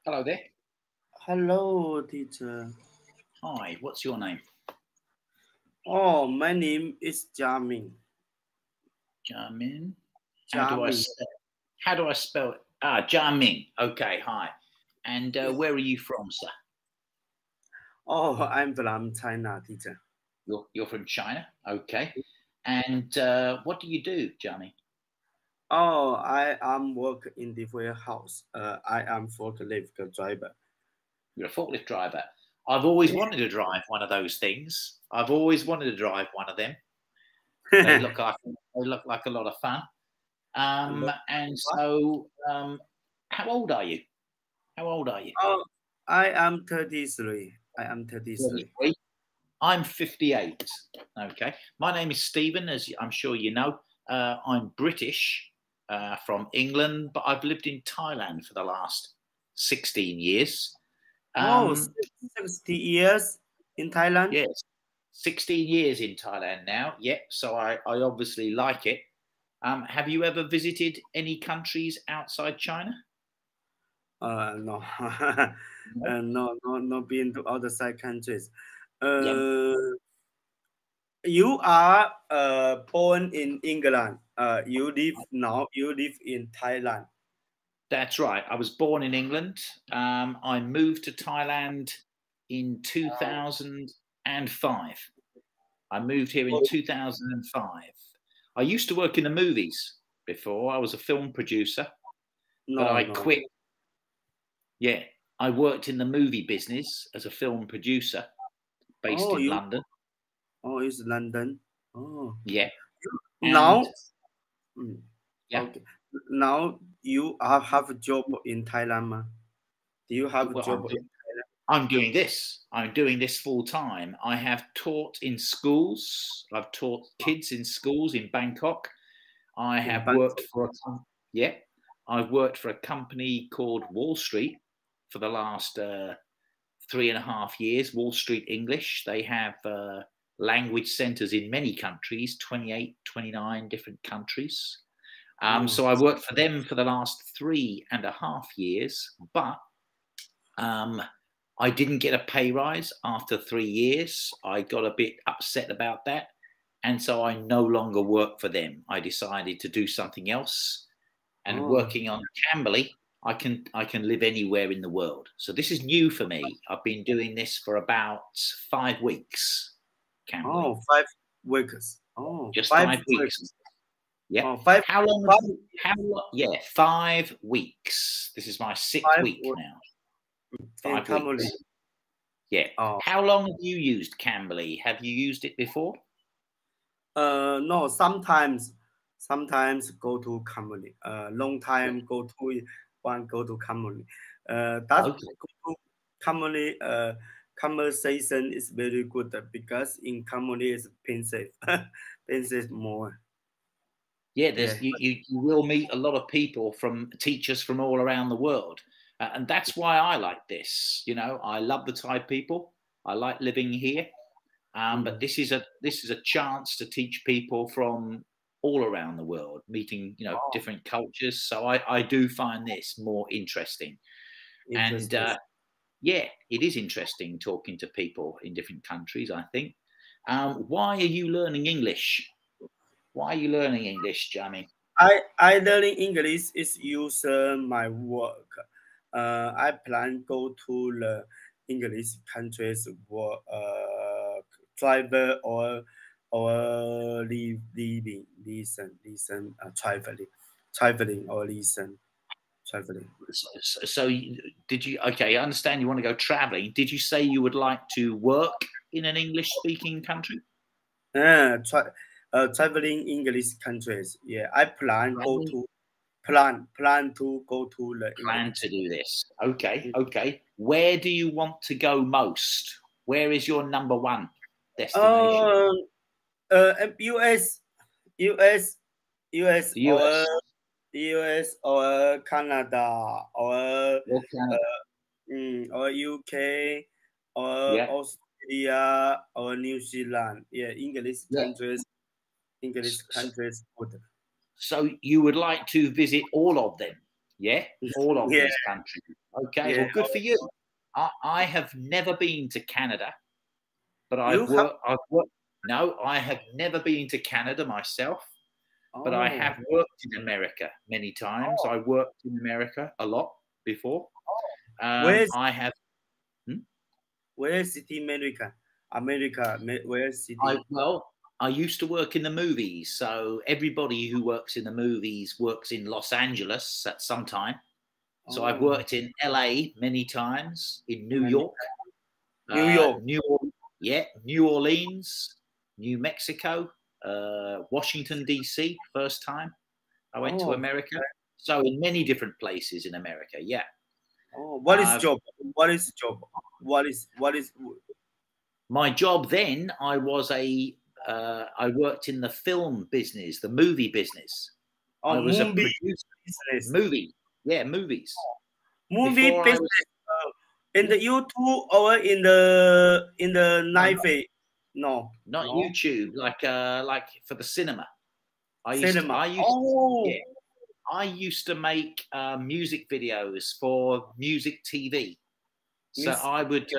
Hello there. Hello, teacher. Hi, what's your name? Oh, my name is Jamin. Jamin. How do I Jamin. spell? How do I spell it? Ah, Jamin. Okay, hi. And where are you from, sir? Oh, I'm from China, teacher. You're from China. Okay. And what do you do, Jamin? Oh, I am work in the warehouse. I am forklift driver. You're a forklift driver. I've always wanted to drive one of those things. I've always wanted to drive one of them. They look like a lot of fun. And What? so, how old are you? How old are you? Oh, I am 33. I am 33. 33. I'm 58. Okay. My name is Stephen, as I'm sure you know. I'm British from England, but I've lived in Thailand for the last 16 years. Oh, Um, 60 years in Thailand? yes, 16 years in Thailand now. Yep. So I obviously like it. Have you ever visited any countries outside China? No. No. No, been to other side countries. Yeah, Uh, You are born in England. You live in Thailand. that's right. I was born in England. I moved to Thailand in 2005. I moved here in Oh, 2005. I used to work in the movies before. I was a film producer, but no, I no. quit. Yeah, I worked in the movie business as a film producer based Oh, in you. London. Oh, it's London. Oh, Yeah, and now. mm, yeah, Okay. Now you have a job in Thailand. Ma? Do you have a well, job in Thailand? I'm doing this. I'm doing this full time. I have taught in schools. I've taught kids in schools in Bangkok. I In have worked Bangkok? for yeah, I've worked for a company called Wall Street for the last 3.5 years. Wall Street English. They have language centers in many countries, 28, 29 different countries. Oh, So I worked for them for the last 3.5 years, but um, I didn't get a pay rise after 3 years. I got a bit upset about that. And so I no longer work for them. I decided to do something else. And oh, working on Camberley, I can live anywhere in the world. So this is new for me. I've been doing this for about 5 weeks. Camberley, 5 weeks. Oh, just five 5 weeks. weeks. Yep. Oh, five, How long? five, How long? Yeah, 5 weeks. This is my sixth five week now. in 5 weeks. Cambodia. Yeah. Oh, How long have you used Camberley? Have you used it before? No, sometimes go to company. Long time go to one go to company. That Okay. go to company. Conversation is very good because in company is expensive, expensive more. Yeah, Yeah. you will meet a lot of people from teachers from all around the world, and that's why I like this. I love the Thai people. I like living here, but Mm. this is a chance to teach people from all around the world, meeting Oh, different cultures. So I do find this more interesting, and interesting. yeah, it is interesting talking to people in different countries. I think. Why are you learning English? Why are you learning English, Jamie? I learning English is use my work. I plan go to the English countries work travel or living listen traveling or listen traveling. Did you? Okay, I understand you want to go traveling. Did you say you would like to work in an English-speaking country? Traveling English countries. Yeah, I Traveling, plan to go to the plan English. to do this. Okay, okay. Where do you want to go most? Where is your number one destination? Um, US, US, US, The or US. US or Canada Or Canada? or UK or Yeah, Australia or New Zealand. Yeah, yeah. English So, countries good. so you would like to visit all of them? Yeah, all of Yeah. these countries. Okay, Yeah. well, good for you. I have never been to Canada, but You I've have. worked. No, I have never been to Canada myself, but I Oh. have worked in America many times. I worked in America a lot before. Where's I have. where city America? America. Where city? I used to work in the movies, so everybody who works in the movies works in Los Angeles at some time. So I've Oh. worked in LA many times, in New York, New York. New Orleans, New Mexico, Washington DC. First time I went to Oh. America. So in many different places in America. Yeah. Oh. What is Uh, job? What is job? What is my job then, I worked in the film business, the movie business. I was a movie producer. business? Movies. Movie Before I business. was In the YouTube or in the knife? No. not No. YouTube, like for the cinema. Cinema. Yeah, I used to make music videos for music TV. So I would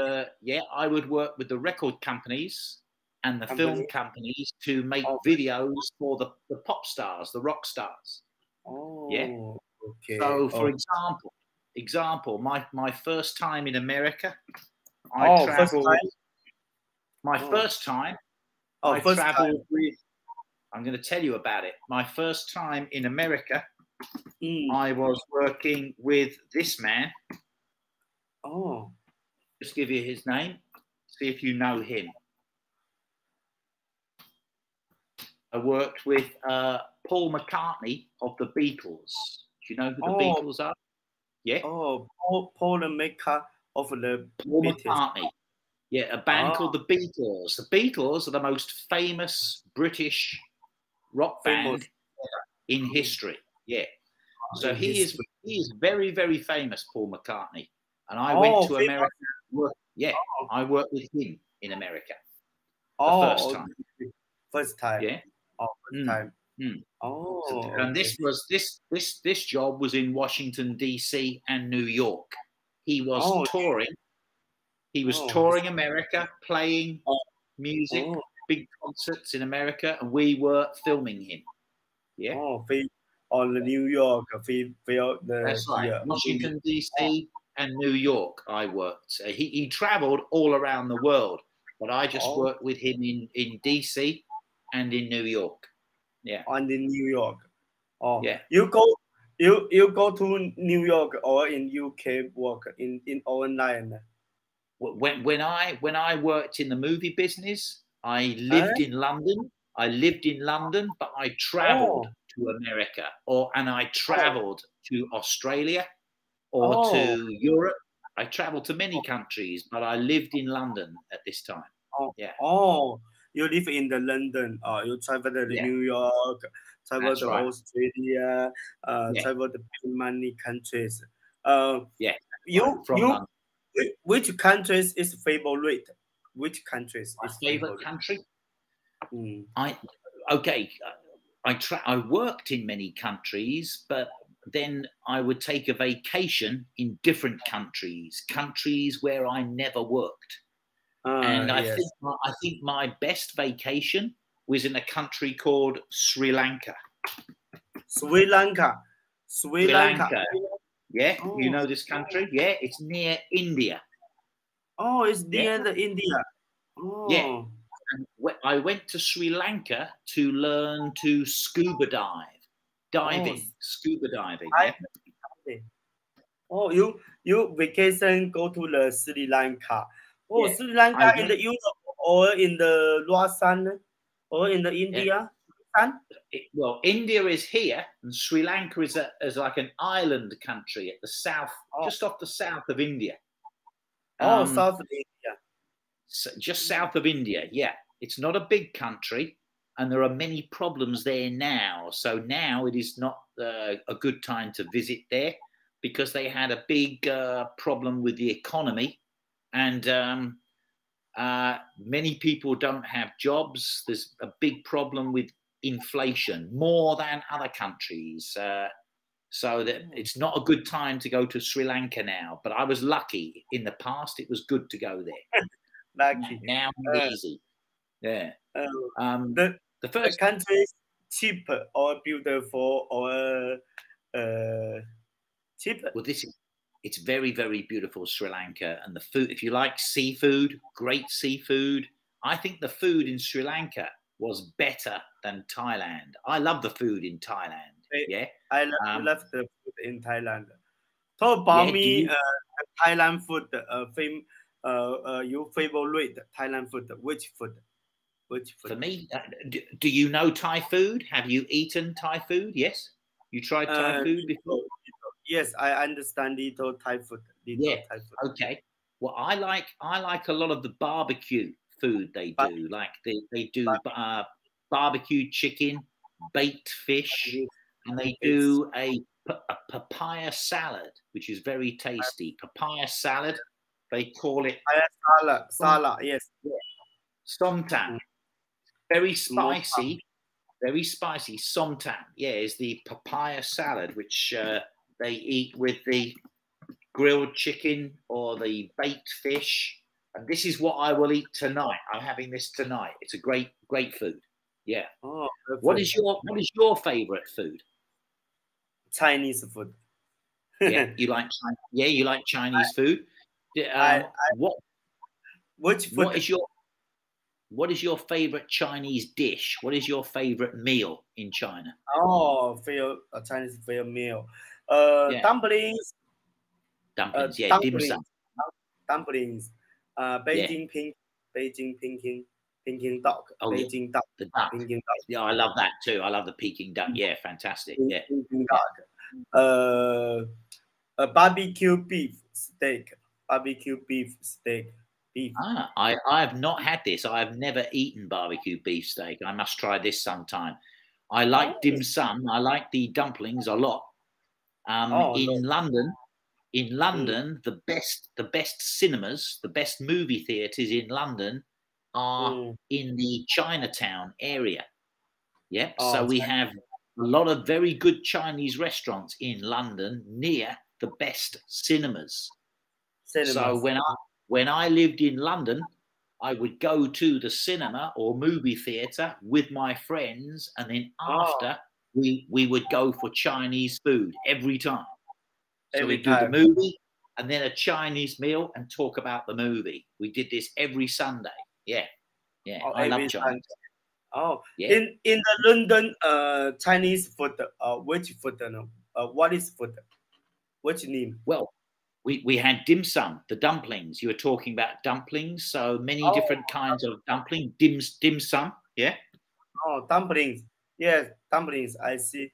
work with the record companies and the film companies to make videos for the pop stars, the rock stars. Yeah. Oh, okay. So for example, my first time in America, I First traveled. time? My first time, I First traveled time. with. I'm going to tell you about it. My first time in America, I was working with this man. Oh. Just give you his name. See if you know him. I worked with Paul McCartney of the Beatles. Do you know who the Beatles are? Yeah. Oh, Paul McCartney of the Paul Beatles. McCartney. Yeah, a band called the Beatles. The Beatles are the most famous British rock band in history. Yeah. So he is very, very famous, Paul McCartney. And I went to America. I worked with him in America. The first time. First time. Yeah. First time. So, and this job was in Washington DC and New York. He was touring. He was touring America, playing music, big concerts in America, and we were filming him. Yeah. On the New York, That's right. Washington DC and New York. I worked. He travelled all around the world, but I just worked with him in DC and in New York. Yeah. On the New York. Yeah. You go to New York or in UK work in online. When I worked in the movie business, I lived in London. But I travelled to America, and I travelled to Australia or to Europe. I travelled to many countries, but I lived in London at this time. Yeah. You live in the London. You travel to New York, travel to Australia, travel to many countries. Which countries is favorite? Which countries is favorite country? I worked in many countries, but then I would take a vacation in different countries where I never worked. And I think my best vacation was in a country called Sri Lanka. Sri Lanka. Yeah, you know this country? Yeah, it's near India. It's near the India. Yeah. And I went to Sri Lanka to learn to scuba diving. Scuba diving. Yeah. You vacation go to the Sri Lanka. Sri Lanka in the Europe or in the Rasan or in the India? Well, India is here, and Sri Lanka is like an island country at the south, just off the south of India. South of India. Just south of India, yeah. It's not a big country, and there are many problems there now. So now it is not a good time to visit there because they had a big problem with the economy, and many people don't have jobs. There's a big problem with inflation, more than other countries. So that it's not a good time to go to Sri Lanka now. But I was lucky in the past; it was good to go there. Lucky. Now it's easy. Yeah. The first country is cheap or beautiful or cheap. Well, it's very, very beautiful, Sri Lanka, and the food. If you like seafood, great seafood. I think the food in Sri Lanka was better than Thailand. I love the food in Thailand. Yeah, I love the food in Thailand. Talk about me, Thailand food. Your favorite Thailand food? Which food? Which food? For me, do you know Thai food? Have you eaten Thai food? Yes, you tried Thai food before. Yes, I understand little Thai food. Yeah. Okay. Well, I like a lot of the barbecue food they do. Like they do barbecue chicken, baked fish, and they do a papaya salad, which is very tasty. Papaya salad, they call it salad. Yes. Somtam. Very spicy. Very spicy. Somtam. Yeah, is the papaya salad, which they eat with the grilled chicken or the baked fish. And this is what I will eat tonight. I'm having this tonight. It's a great, great food. Yeah. Oh, what is your favorite food? Chinese food. Yeah, you like Chinese food. Which food? What is your favorite Chinese dish? What is your favorite meal in China? Oh, Chinese meal. Dumplings. Dumplings, yeah, dim sum. Dumplings. Beijing Peking duck. Oh, Beijing duck. The duck. Peking duck. Yeah, I love that too. I love the Peking duck. Yeah, fantastic. Yeah. Peking duck. A barbecue beef steak. Beef. I have not had this. I have never eaten barbecue beef steak. I must try this sometime. I like dim sum. I like the dumplings a lot. In London, the best cinemas, the best movie theatres in London are in the Chinatown area. Yeah, so we have a lot of very good Chinese restaurants in London near the best cinemas. So when I lived in London, I would go to the cinema or movie theatre with my friends, and then after we would go for Chinese food every time. So we do the movie and then a Chinese meal and talk about the movie. We did this every Sunday. Yeah. I love Chinese. Yeah. In the London Chinese food, which food? What is food? Which name? Well, we had dim sum, the dumplings. You were talking about dumplings, so many different kinds of dumpling. Dim sum, yeah. Oh, dumplings. Yes, dumplings. I see.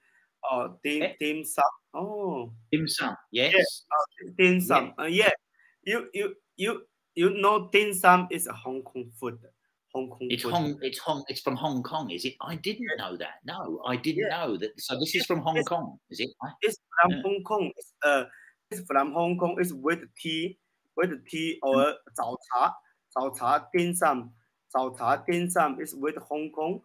Oh, dim sum. Oh, dim sum. Yes. Dim sum. Yeah. You know, dim sum is a Hong Kong food. It's from Hong Kong, is it? I didn't know that. No, I didn't know that. So this is from Hong Kong, is it? It's from Hong Kong. It's from Hong Kong. It's with tea or 早茶 dim sum. 早茶 dim sum is with Hong Kong.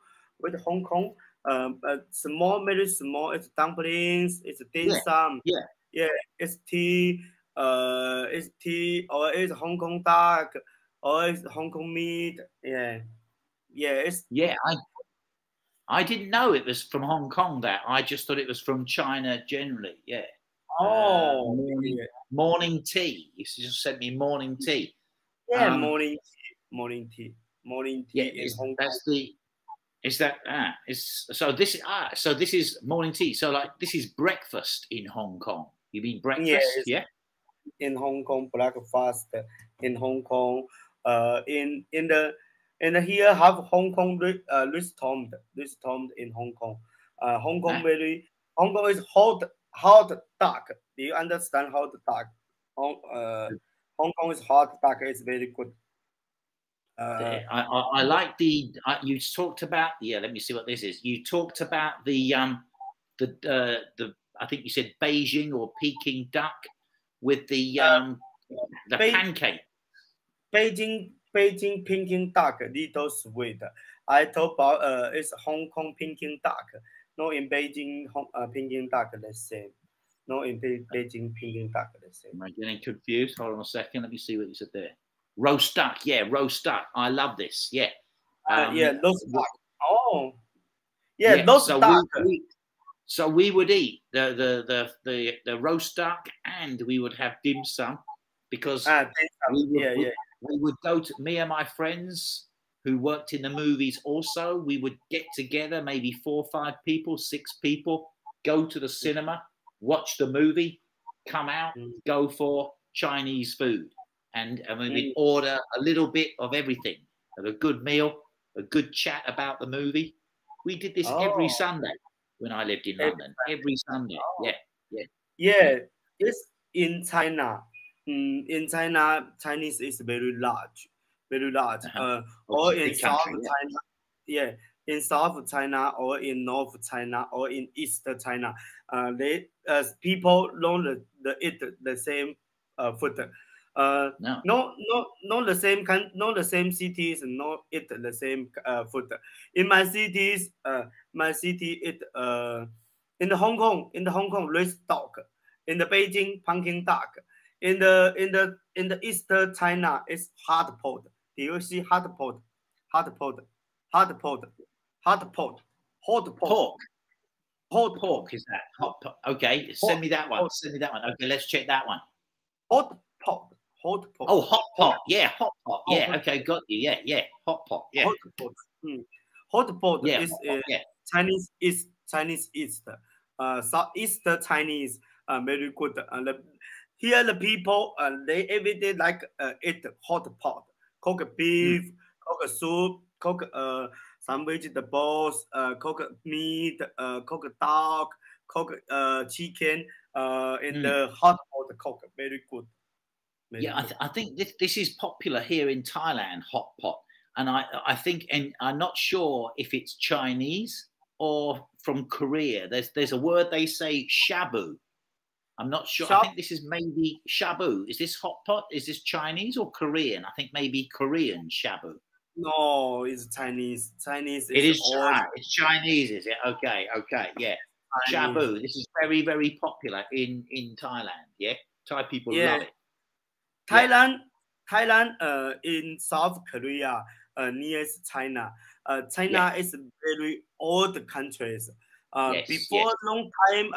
Small, very small. It's dumplings. It's dim sum. Yeah. It's tea. It's tea or it's Hong Kong duck or it's Hong Kong meat. I didn't know it was from Hong Kong. That I just thought it was from China generally. Yeah. Morning tea. You just sent me morning tea. Yeah, morning tea. Yeah, so this is morning tea. So like this is breakfast in Hong Kong. You mean breakfast? Yeah. In Hong Kong, breakfast in Hong Kong. In here have Hong Kong restaurant in Hong Kong. Hong Kong is hot duck. Do you understand hot duck? Hong Kong is hot duck. It's very good. I like the. You talked about. Yeah, let me see what this is. You talked about the. I think you said Beijing or Peking duck with the pancake. Beijing Peking duck, little sweet. I talk about it's Hong Kong Peking duck. No, in Beijing Peking duck the same. not in Beijing Peking duck the same. Am I getting confused? Hold on a second. Let me see what you said there. Roast duck. Yeah, roast duck. I love this. Yeah. Yeah, roast duck. Oh, yeah, yeah, roast so duck. So we would eat the roast duck, and we would have dim sum, because we would go to, me and my friends who worked in the movies also, we would get together, maybe 4 or 5 people, 6 people, go to the cinema, watch the movie, come out, go for Chinese food. And we would order a little bit of everything, have a good meal, a good chat about the movie. We did this every Sunday when I lived in London. Every Sunday. Yeah, it's in China. In China, Chinese is very large, very large. Or in South China, yeah, in South China or in North China or in East China, they people don't eat the same food. Not the same not the same cities, not eat the same food. In my cities, my city eat in the Hong Kong roast duck. In the Beijing pumpkin duck. In the Eastern China it's hot pot. Do you see hot pot? Hot pot. Hot pot. Hot pot. Hot pork. Hot pork is that? Hot pot. Okay, send me that one. Send me that one. Okay, let's check that one. Hot pot. Hot pot. Oh, hot pot. Yeah, hot pot. Yeah, okay, got you. Yeah. Hot pot. Yeah. Hot pot. Hot pot is Chinese East. Chinese East. Southeast Chinese very good. Here the people they every day like eat hot pot, cook beef, cook soup, cook some vegetables, cook meat, cook dog, cook chicken in the hot pot cook. Very good. I think this is popular here in Thailand, hot pot, and I think, and I'm not sure if it's Chinese or from Korea. There's a word they say, shabu. I'm not sure. I think this is maybe shabu. Is this hot pot? Is this Chinese or Korean? I think maybe Korean shabu. No, it's Chinese. Chinese. It is. It's Chinese, is it? Okay, yeah. Chinese. Shabu. This is very, very popular in Thailand. Yeah, Thai people love it. Thailand. In South Korea, near China. China is very old countries. Before long time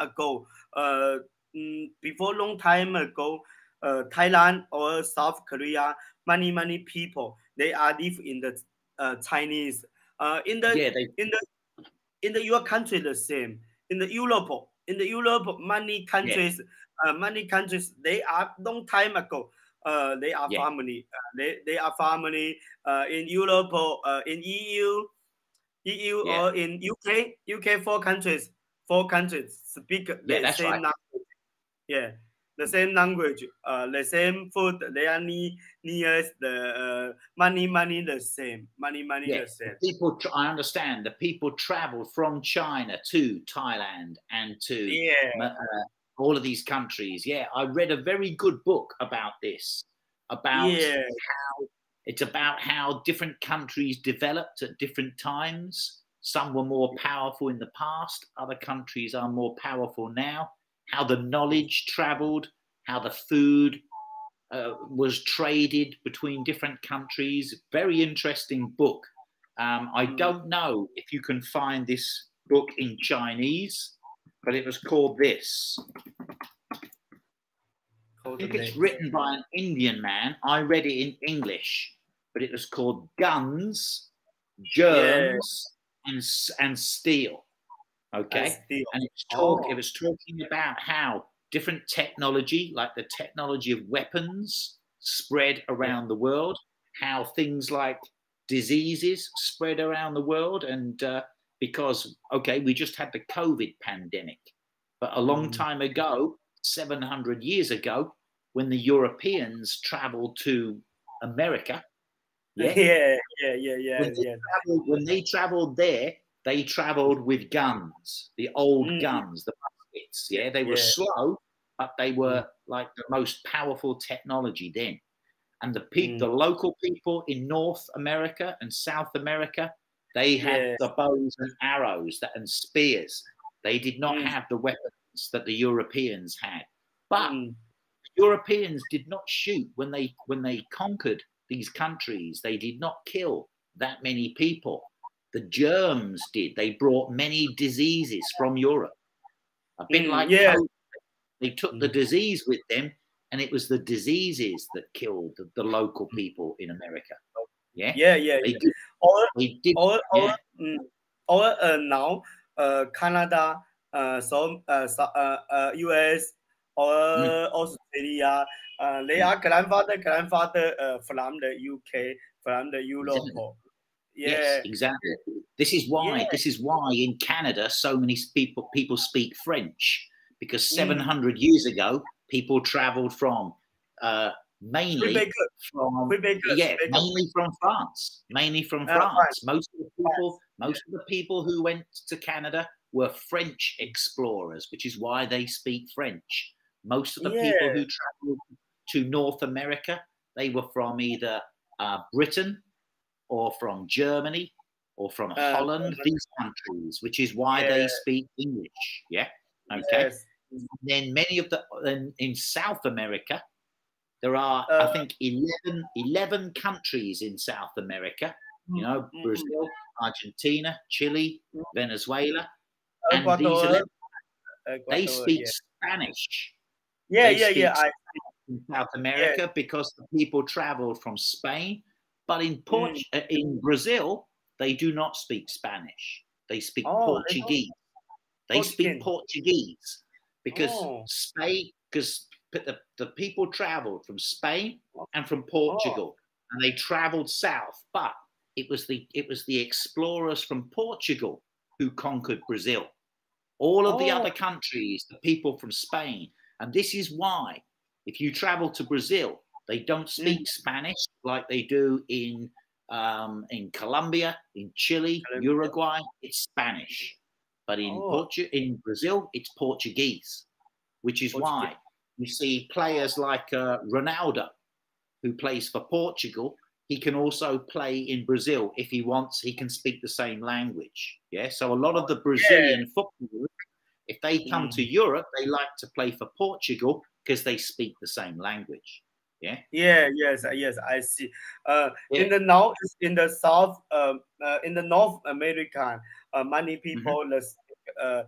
ago, Thailand or South Korea, many people they are live in the Chinese. In your country the same. In the Europe, many countries they are long time ago. They are family. They are family in Europe, in EU or in UK. 4 countries speak the same language. Yeah, the same language, the same food. They are near the money the same. Money the same. People, I understand. The people travel from China to Thailand and to all of these countries. Yeah, I read a very good book about this. About how different countries developed at different times. Some were more powerful in the past. Other countries are more powerful now. How the knowledge traveled, how the food was traded between different countries. Very interesting book. I don't know if you can find this book in Chinese, but it was called this. I think it's written by an Indian man. I read it in English, but it was called Guns, Germs, and Steel. Okay, and it was talking about how different technology, like the technology of weapons, spread around the world. How things like diseases spread around the world, and because we just had the COVID pandemic, but a long time ago, 700 years ago, when the Europeans traveled to America, when they traveled there, they traveled with guns, the old guns, the muskets. Yeah, they were slow, but they were like the most powerful technology then. And the local people in North America and South America, they had the bows and arrows and spears. They did not have the weapons weapons that the Europeans had. But Europeans did not shoot when they conquered these countries. They did not kill that many people. The Germans did. They brought many diseases from Europe. A bit like COVID. They took the disease with them, and it was the diseases that killed the local people in America. Yeah. Now Canada, US or Australia, they are grandfather from the UK, from the Europe. Yes, exactly. This is why in Canada so many people speak French, because 700 years ago people traveled from mainly from France. Most of the people who went to Canada were French explorers, which is why they speak French. Most of the people who traveled to North America, they were from either Britain or from Germany or from Holland, these countries, which is why they speak English. Yeah. Okay. And then many of in South America, there are, I think, 11 countries in South America, you know, Brazil, Argentina, Chile, Venezuela. And these 11, they speak Spanish. In South America, because the people traveled from Spain. But in Brazil, they do not speak Spanish. They speak Portuguese. They speak Portuguese because the people traveled from Spain and from Portugal, and they traveled south. But it was the explorers from Portugal who conquered Brazil. All of the other countries, the people from Spain, and this is why, if you travel to Brazil, they don't speak Spanish like they do in Colombia, in Chile, Uruguay. It's Spanish, but in Brazil, it's Portuguese, which is why you see players like Ronaldo, who plays for Portugal. He can also play in Brazil if he wants. He can speak the same language. Yeah. So a lot of the Brazilian footballers, if they come to Europe, they like to play for Portugal because they speak the same language. Yes, I see. In the north, in the south, in the North America, many people speak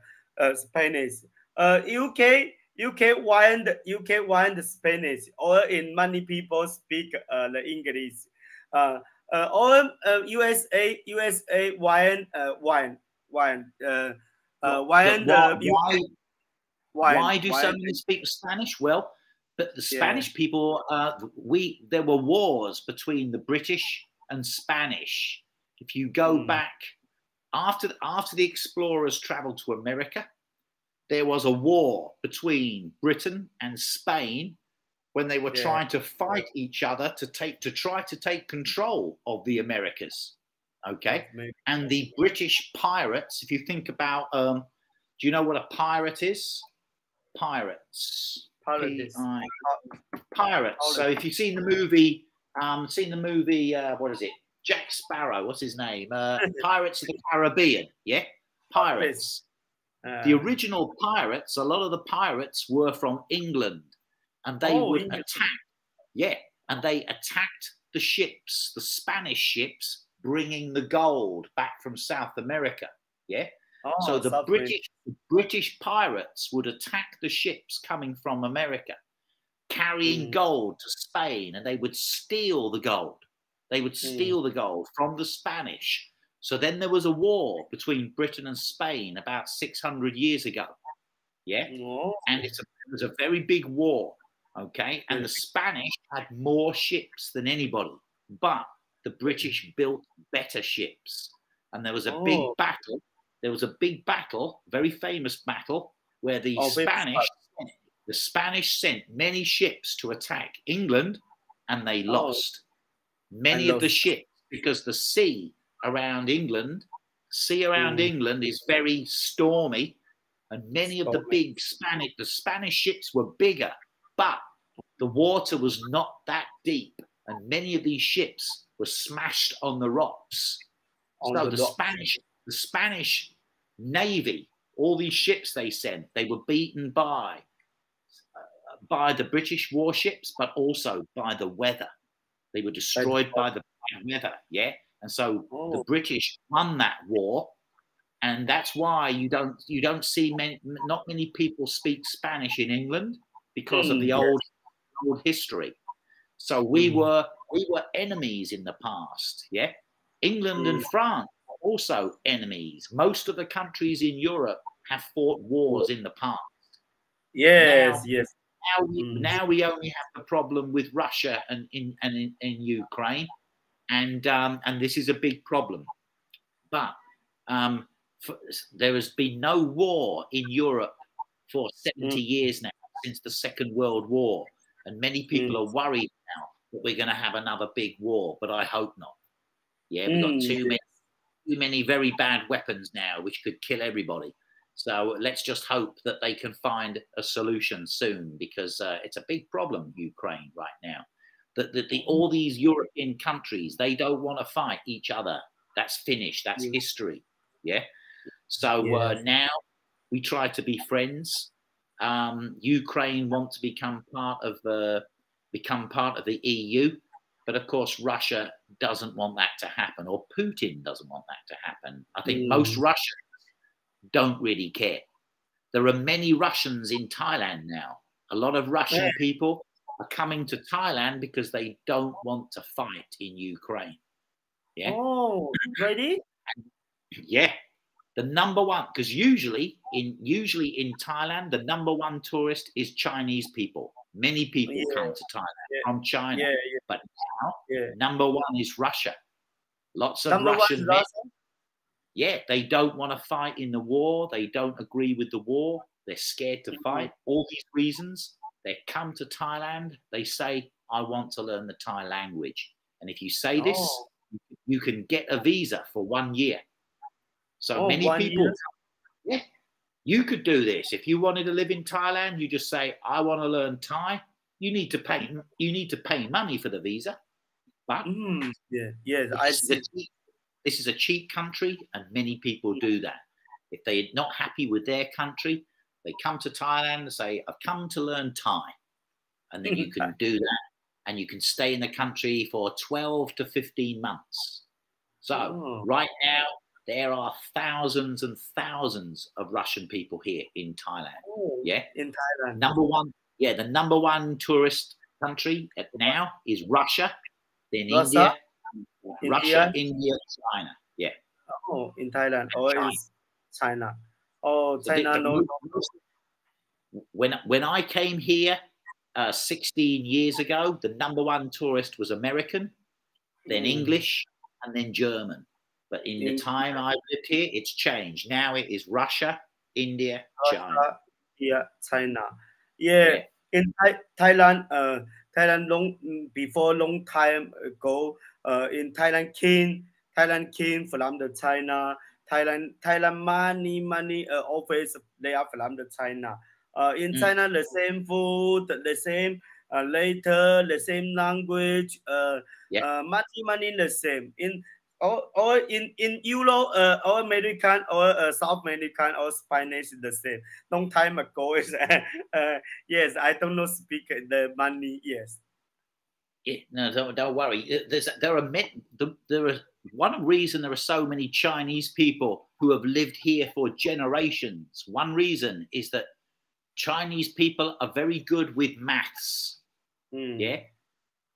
Spanish. UK want Spanish, or in many people speak the English. Or USA want why do so many speak Spanish? Well, but the Spanish people, there were wars between the British and Spanish. If you go back after the explorers traveled to America, there was a war between Britain and Spain when they were trying to fight each other to try to take control of the Americas. Okay, and the British pirates. If you think about, do you know what a pirate is? Pirates. Pirates. So if you've seen the movie, what is it? Jack Sparrow. What's his name? Pirates of the Caribbean. Yeah, pirates. The original pirates. A lot of the pirates were from England, and they would attack. Yeah, and they attacked the ships, the Spanish ships, bringing the gold back from South America. Yeah. So the British pirates would attack the ships coming from America, carrying gold to Spain, and they would steal the gold. They would steal the gold from the Spanish. So then there was a war between Britain and Spain about 600 years ago. Yeah. And it was a very big war. Okay. And the Spanish had more ships than anybody, but the British built better ships. And there was a big battle. There was a big battle, very famous battle, where the Spanish sent many ships to attack England, and they lost many of the ships because the sea around England is very stormy, and many of the Spanish ships were bigger, but the water was not that deep, and many of these ships were smashed on the rocks. So the Spanish Navy All these ships they sent, they were beaten by the British warships, but also by the weather. They were destroyed by the weather, yeah. And so the British won that war, and that's why you don't see not many people speak Spanish in England because of the old history. So we were enemies in the past, yeah. England and France are also enemies. Most of the countries in Europe have fought wars in the past. Yes, Now we only have the problem with Russia and in Ukraine, and this is a big problem. But there has been no war in Europe for 70 years now, since the Second World War, and many people are worried now that we're going to have another big war, but I hope not. Yeah, we've got too many very bad weapons now, which could kill everybody. So let's just hope that they can find a solution soon, because it's a big problem, Ukraine, right now. All these European countries, they don't want to fight each other. That's finished. That's history. Yeah. So now we try to be friends. Ukraine want to become part of the EU, but of course Russia doesn't want that to happen, or Putin doesn't want that to happen. I think most Russians don't really care. There are many Russians in Thailand now. A lot of Russian people are coming to Thailand because they don't want to fight in Ukraine. Yeah. Oh, really? Yeah. The number one, because usually in Thailand, the number one tourist is Chinese people. Many people come to Thailand from China, but now number one is Russia. Lots of Russian men. Yeah, they don't want to fight in the war. They don't agree with the war. They're scared to fight. All these reasons, they come to Thailand. They say, I want to learn the Thai language. And if you say this, you can get a visa for 1 year. So many people, you could do this. If you wanted to live in Thailand, you just say, I want to learn Thai. You need to pay money for the visa. But I see. This is a cheap country, and many people do that. If they're not happy with their country, they come to Thailand and say, I've come to learn Thai. And then you can do that, and you can stay in the country for 12 to 15 months. So right now, there are thousands and thousands of Russian people here in Thailand. In Thailand. The number one tourist country now is Russia, then India. Russia, India, China. Yeah. Oh, in Thailand. Or is China. Oh, China. When I came here 16 years ago, the number one tourist was American, then English, and then German. But in the time I've lived here, it's changed. Now it is Russia, India, China. China. Yeah. In Thailand, before long time ago, in Thailand king from the China. Thailand money always they are from the China. In China, the same food, the same later, the same language, money the same. Or in Euro or American or South American or Spanish the same. Long time ago is yes, I don't know speak the money. Yes. No, don't worry. There are one reason there are so many Chinese people who have lived here for generations. One reason is that Chinese people are very good with maths. Yeah.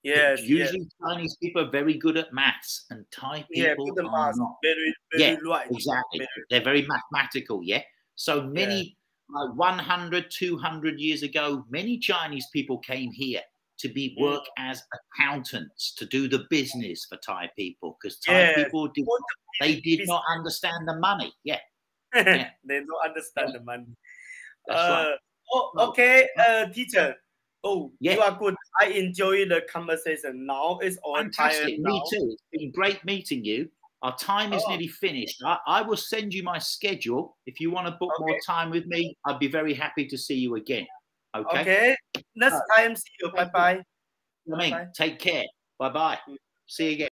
Yes. Usually Chinese people are very good at maths, and Thai people are not. Very right. Exactly. They're very mathematical. Yeah. So many 100, 200 years ago, many Chinese people came here to work as accountants, to do the business for Thai people, because Thai people did not understand the money. Yeah. They don't understand the money. That's right. Okay, teacher. Oh, you are good. I enjoy the conversation. Now it's on time. Fantastic. Me too. It's been great meeting you. Our time is nearly finished. I will send you my schedule. If you want to book more time with me, I'd be very happy to see you again. Okay. Next time, see you. Bye-bye. Take care. Bye-bye. See you again.